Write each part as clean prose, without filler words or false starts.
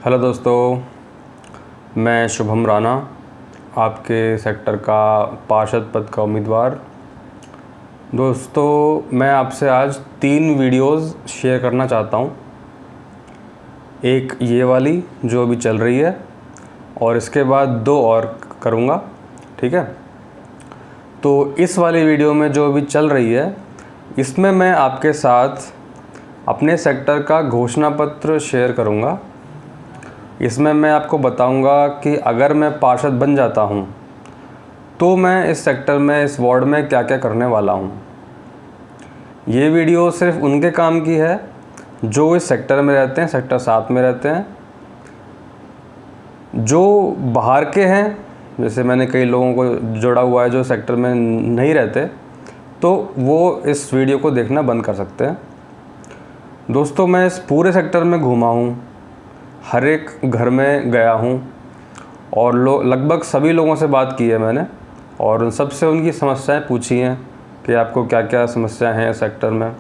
Hello दोस्तों, मैं शुभम राणा, आपके सेक्टर का पार्षद पद का उम्मीदवार। दोस्तों, मैं आपसे आज 3 वीडियोस शेयर करना चाहता हूँ। एक ये वाली जो अभी चल रही है और इसके बाद 2 और करूँगा, ठीक है। तो इस वाली वीडियो में जो अभी चल रही है, इसमें मैं आपके साथ अपने सेक्टर का घोषणा पत्र शेयर करूँगा। इसमें मैं आपको बताऊंगा कि अगर मैं पार्षद बन जाता हूं तो मैं इस सेक्टर में, इस वार्ड में क्या क्या करने वाला हूं। ये वीडियो सिर्फ उनके काम की है जो इस सेक्टर में रहते हैं, सेक्टर 7 में रहते हैं। जो बाहर के हैं, जैसे मैंने कई लोगों को जोड़ा हुआ है जो सेक्टर में नहीं रहते, तो वो इस वीडियो को देखना बंद कर सकते हैं। दोस्तों, मैं इस पूरे सेक्टर में घूमा हूँ, हर एक घर में गया हूँ और लगभग सभी लोगों से बात की है मैंने, और उन सबसे उनकी समस्याएं पूछी हैं कि आपको क्या क्या समस्याएं हैं सेक्टर में।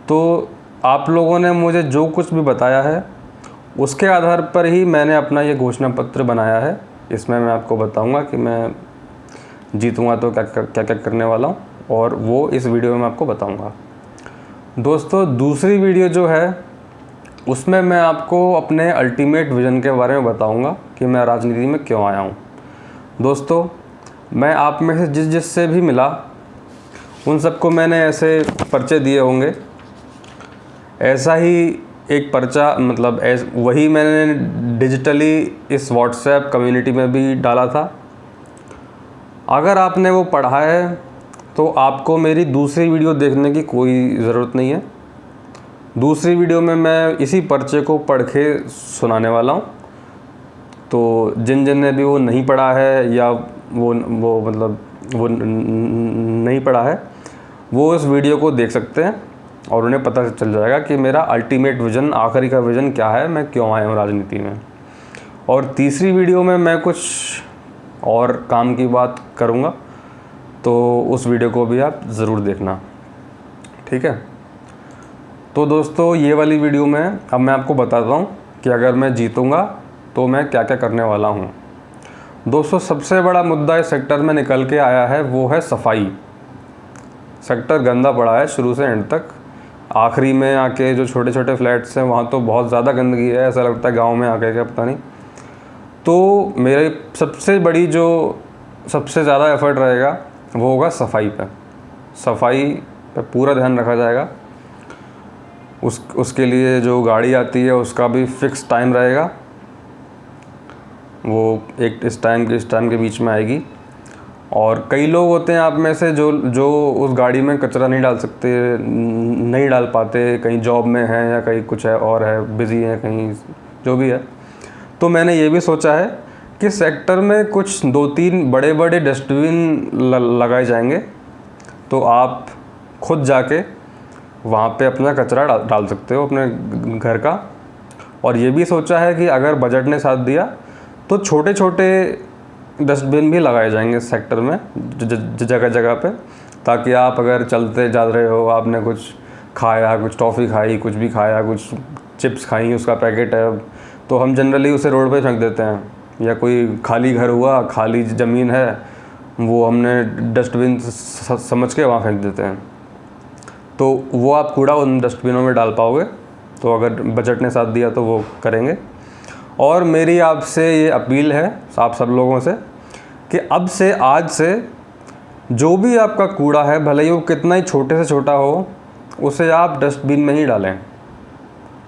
तो आप लोगों ने मुझे जो कुछ भी बताया है उसके आधार पर ही मैंने अपना ये घोषणा पत्र बनाया है। इसमें मैं आपको बताऊंगा कि मैं जीतूँगा तो क्या क्या क्या करने वाला हूँ, और वो इस वीडियो में आपको बताऊँगा। दोस्तों, दूसरी वीडियो जो है उसमें मैं आपको अपने अल्टीमेट विज़न के बारे में बताऊंगा कि मैं राजनीति में क्यों आया हूं। दोस्तों, मैं आप में से जिससे भी मिला उन सबको मैंने ऐसे पर्चे दिए होंगे। ऐसा ही एक पर्चा, मतलब वही मैंने डिजिटली इस व्हाट्सएप कम्युनिटी में भी डाला था। अगर आपने वो पढ़ा है तो आपको मेरी दूसरी वीडियो देखने की कोई ज़रूरत नहीं है। दूसरी वीडियो में मैं इसी पर्चे को पढ़ के सुनाने वाला हूँ। तो जिन ने भी वो नहीं पढ़ा है या वो नहीं पढ़ा है, वो इस वीडियो को देख सकते हैं और उन्हें पता चल जाएगा कि मेरा अल्टीमेट विज़न, आखिरी का विज़न क्या है, मैं क्यों आया हूँ राजनीति में। और तीसरी वीडियो में मैं कुछ और काम की बात करूँगा, तो उस वीडियो को भी आप ज़रूर देखना, ठीक है। तो दोस्तों, ये वाली वीडियो में अब मैं आपको बताता हूँ कि अगर मैं जीतूँगा तो मैं क्या क्या करने वाला हूँ। दोस्तों, सबसे बड़ा मुद्दा इस सेक्टर में निकल के आया है वो है सफाई। सेक्टर गंदा पड़ा है शुरू से एंड तक। आखिरी में आके जो छोटे छोटे फ्लैट्स हैं वहाँ तो बहुत ज़्यादा गंदगी है, ऐसा लगता है गाँव में आके क्या पता नहीं। तो मेरी सबसे ज़्यादा एफर्ट रहेगा वो होगा सफाई पे। सफाई पे पूरा ध्यान रखा जाएगा। उसके लिए जो गाड़ी आती है उसका भी फिक्स टाइम रहेगा, वो इस टाइम के बीच में आएगी। और कई लोग होते हैं आप में से जो उस गाड़ी में कचरा नहीं डाल सकते, नहीं डाल पाते, कहीं जॉब में है या कहीं कुछ है और है, बिज़ी है कहीं, जो भी है। तो मैंने ये भी सोचा है कि सेक्टर में कुछ 2-3 बड़े बड़े डस्टबिन लगाए जाएंगे, तो आप खुद जाके वहाँ पे अपना कचरा डाल सकते हो अपने घर का। और ये भी सोचा है कि अगर बजट ने साथ दिया तो छोटे छोटे डस्टबिन भी लगाए जाएंगे सेक्टर में जगह जगह पे, ताकि आप अगर चलते जा रहे हो, आपने कुछ खाया, कुछ टॉफ़ी खाई, कुछ भी खाया, कुछ चिप्स खाई, उसका पैकेट है, तो हम जनरली उसे रोड पे फेंक देते हैं। या कोई खाली घर हुआ, खाली ज़मीन है, वो हमने डस्टबिन समझ के वहाँ फेंक देते हैं। तो वो आप कूड़ा उन डस्टबिनों में डाल पाओगे, तो अगर बजट ने साथ दिया तो वो करेंगे। और मेरी आपसे ये अपील है, आप सब लोगों से, कि अब से, आज से जो भी आपका कूड़ा है, भले ही वो कितना ही छोटे से छोटा हो, उसे आप डस्टबिन में ही डालें,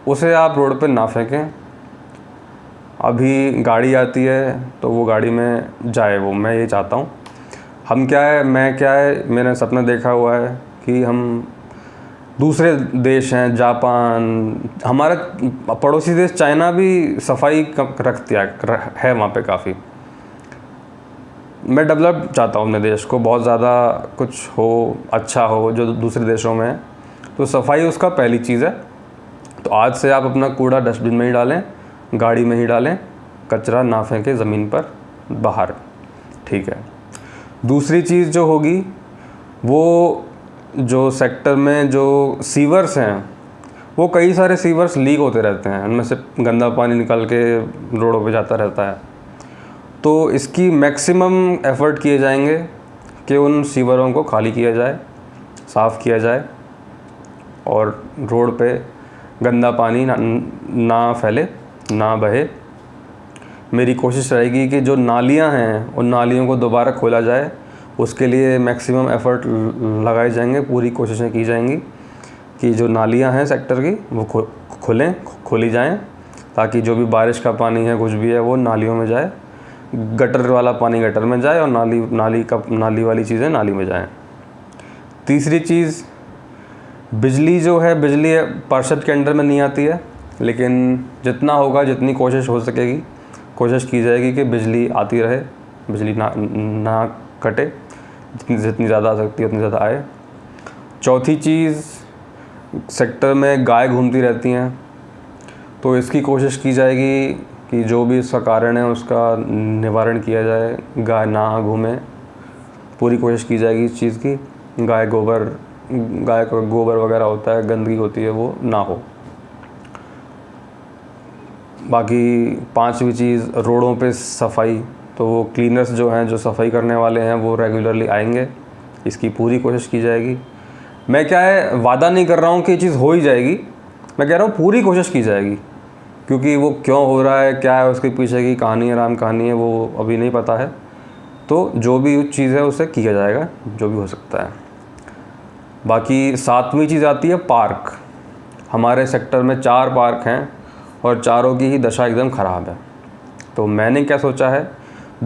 उसे आप रोड पे ना फेंकें। अभी गाड़ी आती है तो वो गाड़ी में जाए, वो मैं ये चाहता हूँ। मैंने सपना देखा हुआ है कि हम दूसरे देश हैं, जापान, हमारे पड़ोसी देश चाइना भी सफाई है वहाँ पे काफ़ी। मैं डेवलप चाहता हूँ अपने देश को, बहुत ज़्यादा कुछ हो, अच्छा हो जो दूसरे देशों में है। तो सफाई उसका पहली चीज़ है। तो आज से आप अपना कूड़ा डस्टबिन में ही डालें, गाड़ी में ही डालें, कचरा ना फेंकें ज़मीन पर बाहर, ठीक है। दूसरी चीज़ जो होगी, वो जो सेक्टर में जो सीवर्स हैं वो कई सारे सीवर्स लीक होते रहते हैं, उनमें से गंदा पानी निकल के रोडों पे जाता रहता है। तो इसकी मैक्सिमम एफ़र्ट किए जाएंगे कि उन सीवरों को खाली किया जाए, साफ़ किया जाए और रोड पे गंदा पानी ना फैले, ना बहे। मेरी कोशिश रहेगी कि जो नालियां हैं उन नालियों को दोबारा खोला जाए, उसके लिए मैक्सिमम एफ़र्ट लगाए जाएंगे, पूरी कोशिशें की जाएंगी कि जो नालियां हैं सेक्टर की वो खोली जाएं, ताकि जो भी बारिश का पानी है, कुछ भी है, वो नालियों में जाए, गटर वाला पानी गटर में जाए और नाली वाली चीज़ें नाली में जाएं। तीसरी चीज़, बिजली जो है, बिजली पार्षद के अंडर में नहीं आती है, लेकिन जितना होगा, जितनी कोशिश हो सकेगी, कोशिश की जाएगी कि बिजली आती रहे, बिजली ना कटे, जितनी ज़्यादा आ सकती है उतनी ज़्यादा आए। चौथी चीज़, सेक्टर में गाय घूमती रहती हैं, तो इसकी कोशिश की जाएगी कि जो भी इसका कारण है उसका निवारण किया जाए, गाय ना घूमे। पूरी कोशिश की जाएगी इस चीज़ की, गाय का गोबर वगैरह होता है, गंदगी होती है, वो ना हो। बाकी पांचवी चीज़, रोडों पे सफाई, तो वो क्लीनर्स जो हैं, जो सफाई करने वाले हैं, वो रेगुलरली आएंगे, इसकी पूरी कोशिश की जाएगी। मैं क्या है, वादा नहीं कर रहा हूँ कि ये चीज़ हो ही जाएगी, मैं कह रहा हूँ पूरी कोशिश की जाएगी, क्योंकि वो क्यों हो रहा है, क्या है उसके पीछे की कहानी है, राम कहानी है, वो अभी नहीं पता है। तो जो भी चीज़ है उसे किया जाएगा, जो भी हो सकता है। बाकी सातवीं चीज़ आती है पार्क। हमारे सेक्टर में 4 पार्क हैं और चारों की ही दशा एकदम ख़राब है। तो मैंने क्या सोचा है,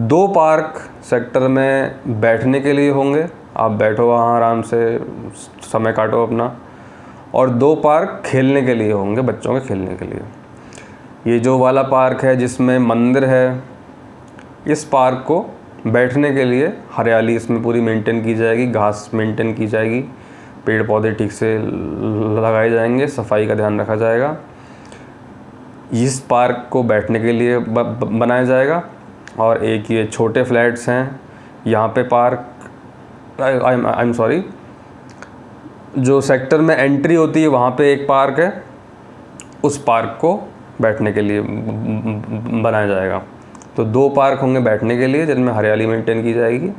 2 पार्क सेक्टर में बैठने के लिए होंगे, आप बैठो वहाँ आराम से समय काटो अपना, और 2 पार्क खेलने के लिए होंगे, बच्चों के खेलने के लिए। ये जो वाला पार्क है जिसमें मंदिर है, इस पार्क को बैठने के लिए हरियाली इसमें पूरी मेंटेन की जाएगी, घास मेंटेन की जाएगी, पेड़ पौधे ठीक से लगाए जाएंगे, सफाई का ध्यान रखा जाएगा। इस पार्क को बैठने के लिए बनाया जाएगा। और एक ये छोटे फ्लैट्स हैं, यहाँ पे पार्क, आई एम सॉरी, जो सेक्टर में एंट्री होती है वहाँ पे एक पार्क है, उस पार्क को बैठने के लिए बनाया जाएगा। तो 2 पार्क होंगे बैठने के लिए, जिनमें हरियाली मेंटेन की जाएगी,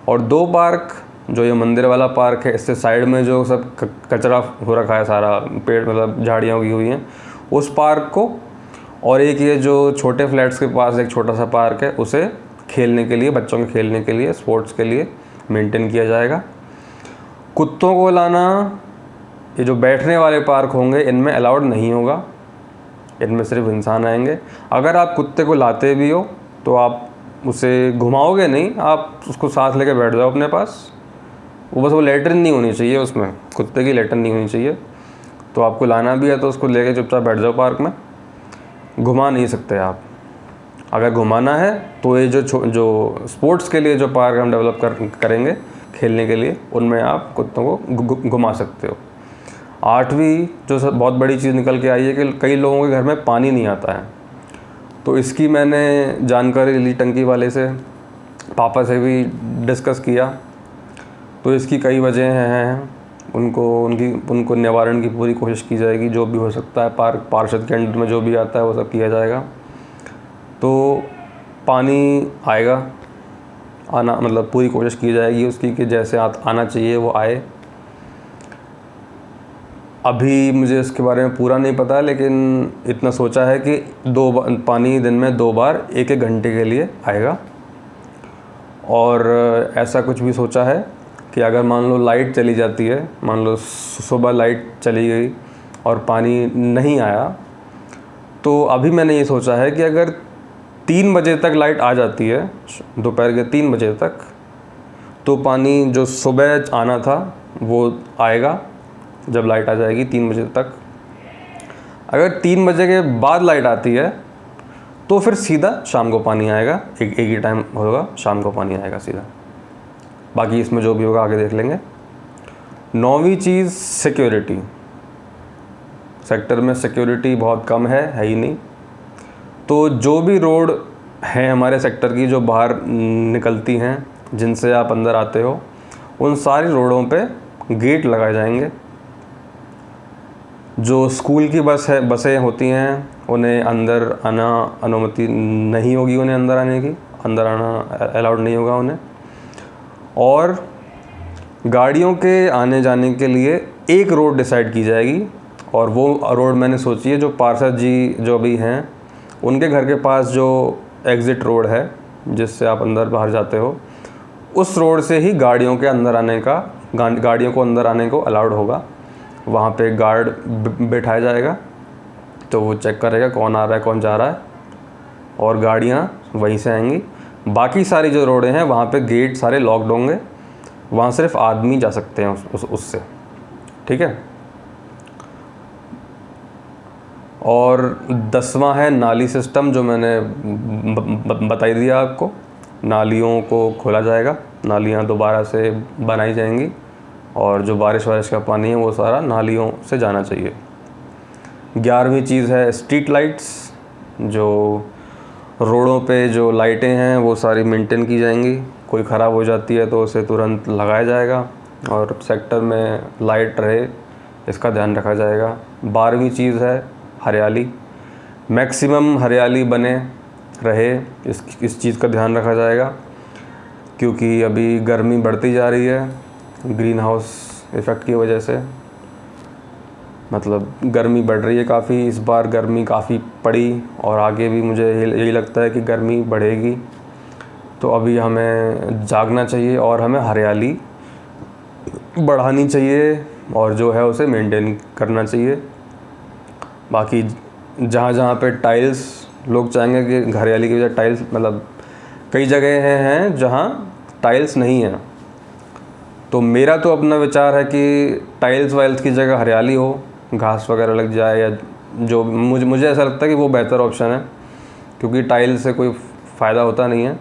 और 2 पार्क, जो ये मंदिर वाला पार्क है, इससे साइड में जो सब कचरा हो रखा है, सारा पेड़ मतलब झाड़ियाँ उगी हुई हैं, उस पार्क को, और एक ये जो छोटे फ्लैट्स के पास एक छोटा सा पार्क है, उसे खेलने के लिए, बच्चों के खेलने के लिए, स्पोर्ट्स के लिए मेंटेन किया जाएगा। कुत्तों को लाना, ये जो बैठने वाले पार्क होंगे इनमें अलाउड नहीं होगा, इनमें सिर्फ इंसान आएंगे। अगर आप कुत्ते को लाते भी हो तो आप उसे घुमाओगे नहीं, आप उसको साथ लेके बैठ जाओ अपने पास, वो लेटरिन नहीं होनी चाहिए, उसमें कुत्ते की लेटरिन नहीं होनी चाहिए। तो आपको लाना भी है तो उसको लेके चुपचाप बैठ जाओ पार्क में, घुमा नहीं सकते आप। अगर घुमाना है तो ये जो स्पोर्ट्स के लिए जो पार्क हम डेवलप करेंगे खेलने के लिए, उनमें आप कुत्तों को घुमा सकते हो। 8वीं जो बहुत बड़ी चीज़ निकल के आई है कि कई लोगों के घर में पानी नहीं आता है, तो इसकी मैंने जानकारी ली टंकी वाले से, पापा से भी डिस्कस किया। तो इसकी कई वजह हैं, उनको निवारण की पूरी कोशिश की जाएगी, जो भी हो सकता है पार्षद के अंडर में जो भी आता है वो सब किया जाएगा। तो पानी आएगा, आना मतलब पूरी कोशिश की जाएगी उसकी कि जैसे आना चाहिए वो आए। अभी मुझे इसके बारे में पूरा नहीं पता, लेकिन इतना सोचा है कि पानी दिन में 2 बार 1-1 घंटे के लिए आएगा। और ऐसा कुछ भी सोचा है कि अगर मान लो लाइट चली जाती है, मान लो सुबह लाइट चली गई और पानी नहीं आया, तो अभी मैंने ये सोचा है कि अगर 3 बजे तक लाइट आ जाती है, दोपहर के 3 बजे तक, तो पानी जो सुबह आना था वो आएगा जब लाइट आ जाएगी 3 बजे तक। अगर 3 बजे के बाद लाइट आती है तो फिर सीधा शाम को पानी आएगा, एक ही टाइम होगा, शाम को पानी आएगा सीधा। बाकी इसमें जो भी होगा आगे देख लेंगे। 9वीं चीज़ सिक्योरिटी। सेक्टर में सिक्योरिटी बहुत कम है ही नहीं। तो जो भी रोड हैं हमारे सेक्टर की जो बाहर निकलती हैं, जिनसे आप अंदर आते हो, उन सारी रोडों पे गेट लगाए जाएंगे। जो स्कूल की बसें होती हैं उन्हें अंदर आना अनुमति नहीं होगी, उन्हें अंदर आने की, अंदर आना अलाउड नहीं होगा उन्हें। और गाड़ियों के आने जाने के लिए एक रोड डिसाइड की जाएगी, और वो रोड मैंने सोची है जो पार्षद जी जो भी हैं उनके घर के पास जो एग्ज़िट रोड है जिससे आप अंदर बाहर जाते हो, उस रोड से ही गाड़ियों के अंदर आने का गाड़ियों को अंदर आने को अलाउड होगा। वहाँ पे गार्ड बैठाया जाएगा, तो वो चेक करेगा कौन आ रहा है कौन जा रहा है, और गाड़ियाँ वहीं से आएंगी। बाकी सारी जो रोडें हैं वहाँ पे गेट सारे लॉक्ड होंगे, वहाँ सिर्फ आदमी जा सकते हैं उससे, ठीक है। और 10वां है नाली सिस्टम, जो मैंने बताई दिया आपको। नालियों को खोला जाएगा, नालियाँ दोबारा से बनाई जाएंगी, और जो बारिश का पानी है वो सारा नालियों से जाना चाहिए। 11वीं चीज़ है स्ट्रीट लाइट्स, जो रोडों पे जो लाइटें हैं वो सारी मेंटेन की जाएंगी। कोई ख़राब हो जाती है तो उसे तुरंत लगाया जाएगा, और सेक्टर में लाइट रहे इसका ध्यान रखा जाएगा। 12वीं चीज़ है हरियाली, मैक्सिमम हरियाली बने रहे, इस चीज़ का ध्यान रखा जाएगा, क्योंकि अभी गर्मी बढ़ती जा रही है ग्रीन हाउस इफ़ेक्ट की वजह से। मतलब गर्मी बढ़ रही है काफ़ी, इस बार गर्मी काफ़ी पड़ी, और आगे भी मुझे यही लगता है कि गर्मी बढ़ेगी। तो अभी हमें जागना चाहिए और हमें हरियाली बढ़ानी चाहिए, और जो है उसे मेंटेन करना चाहिए। बाकी जहाँ जहाँ पे टाइल्स, लोग चाहेंगे कि हरियाली की वजह टाइल्स, मतलब कई जगह हैं जहाँ टाइल्स नहीं है, तो मेरा तो अपना विचार है कि टाइल्स वाइल्स की जगह हरियाली हो, घास वगैरह लग जाए, या जो मुझे ऐसा लगता है कि वो बेहतर ऑप्शन है, क्योंकि टाइल्स से कोई फ़ायदा होता नहीं है।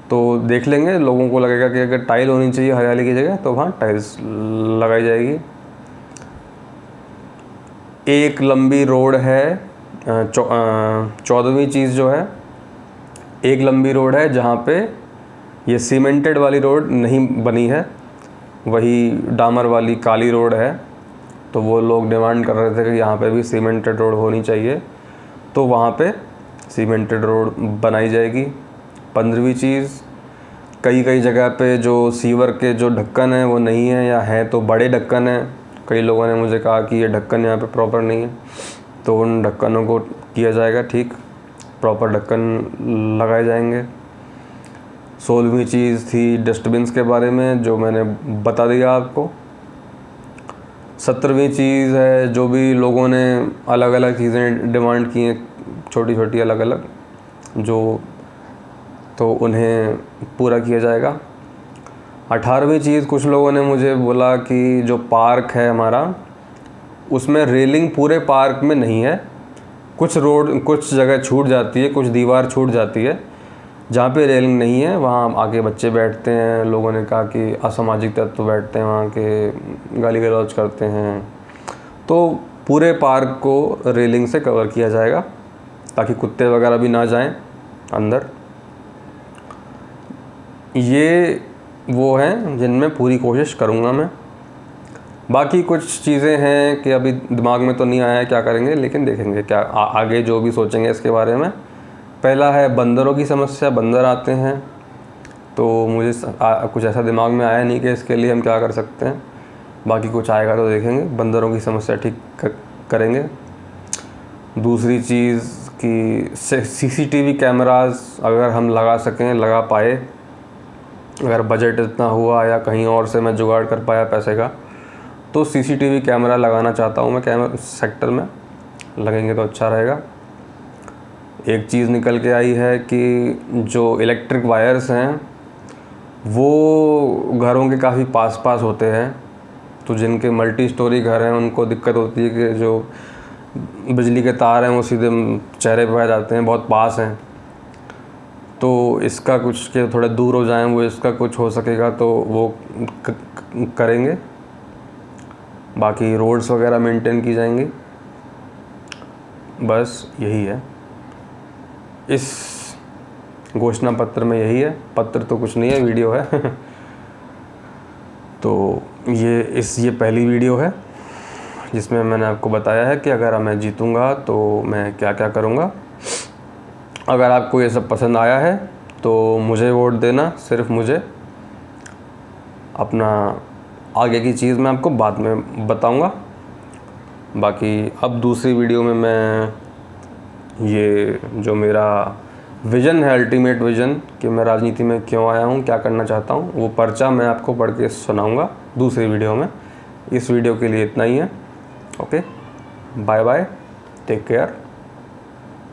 तो देख लेंगे, लोगों को लगेगा कि अगर टाइल होनी चाहिए हरियाली की जगह तो वहाँ टाइल्स लगाई जाएगी। एक लंबी रोड है, 14वीं चीज़ जो है, एक लंबी रोड है जहाँ पे ये सीमेंटेड वाली रोड नहीं बनी है, वही डामर वाली काली रोड है। तो वो लोग डिमांड कर रहे थे कि यहाँ पे भी सीमेंटेड रोड होनी चाहिए, तो वहाँ पे सीमेंटेड रोड बनाई जाएगी। 15वीं चीज़, कई जगह पे जो सीवर के जो ढक्कन हैं वो नहीं है, या है तो बड़े ढक्कन हैं। कई लोगों ने मुझे कहा कि ये ढक्कन यहाँ पे प्रॉपर नहीं है, तो उन ढक्कनों को किया जाएगा ठीक, प्रॉपर ढक्कन लगाए जाएंगे। 16वीं चीज़ थी डस्टबिन्स के बारे में, जो मैंने बता दिया आपको। 17वीं चीज़ है, जो भी लोगों ने अलग अलग चीज़ें डिमांड की हैं, छोटी छोटी अलग अलग, जो तो उन्हें पूरा किया जाएगा। 18वीं चीज़, कुछ लोगों ने मुझे बोला कि जो पार्क है हमारा, उसमें रेलिंग पूरे पार्क में नहीं है, कुछ जगह छूट जाती है, कुछ दीवार छूट जाती है, जहाँ पे रेलिंग नहीं है वहाँ आके बच्चे बैठते हैं। लोगों ने कहा कि असामाजिक तत्व बैठते हैं वहाँ के, गाली गलौज करते हैं, तो पूरे पार्क को रेलिंग से कवर किया जाएगा ताकि कुत्ते वगैरह भी ना जाएं अंदर। ये वो हैं जिनमें पूरी कोशिश करूँगा मैं। बाकी कुछ चीज़ें हैं कि अभी दिमाग में तो नहीं आया है क्या करेंगे, लेकिन देखेंगे क्या आगे जो भी सोचेंगे इसके बारे में। पहला है बंदरों की समस्या, बंदर आते हैं, तो मुझे कुछ ऐसा दिमाग में आया नहीं कि इसके लिए हम क्या कर सकते हैं। बाकी कुछ आएगा तो देखेंगे, बंदरों की समस्या ठीक करेंगे। दूसरी चीज़ कि CCTV कैमरास अगर हम लगा सकें, लगा पाए, अगर बजट इतना हुआ या कहीं और से मैं जुगाड़ कर पाया पैसे का, तो CCTV कैमरा लगाना चाहता हूँ मैं सेक्टर में, लगेंगे तो अच्छा रहेगा। एक चीज़ निकल के आई है कि जो इलेक्ट्रिक वायर्स हैं वो घरों के काफ़ी पास होते हैं, तो जिनके मल्टी स्टोरी घर हैं उनको दिक्कत होती है कि जो बिजली के तार हैं वो सीधे चेहरे पे आ जाते हैं, बहुत पास हैं। तो इसका कुछ के थोड़े दूर हो जाएं, वो इसका कुछ हो सकेगा तो वो करेंगे। बाकी रोड्स वगैरह मेंटेन की जाएंगी, बस यही है इस घोषणा पत्र में, यही है। पत्र तो कुछ नहीं है, वीडियो है। तो ये पहली वीडियो है, जिसमें मैंने आपको बताया है कि अगर मैं जीतूँगा तो मैं क्या क्या करूँगा। अगर आपको ये सब पसंद आया है तो मुझे वोट देना, सिर्फ मुझे। अपना आगे की चीज़ मैं आपको बाद में बताऊँगा। बाकी अब दूसरी वीडियो में मैं ये जो मेरा विज़न है, अल्टीमेट विज़न, कि मैं राजनीति में क्यों आया हूँ, क्या करना चाहता हूँ, वो पर्चा मैं आपको पढ़ के सुनाऊँगा दूसरी वीडियो में। इस वीडियो के लिए इतना ही है। Okay, bye bye, take care.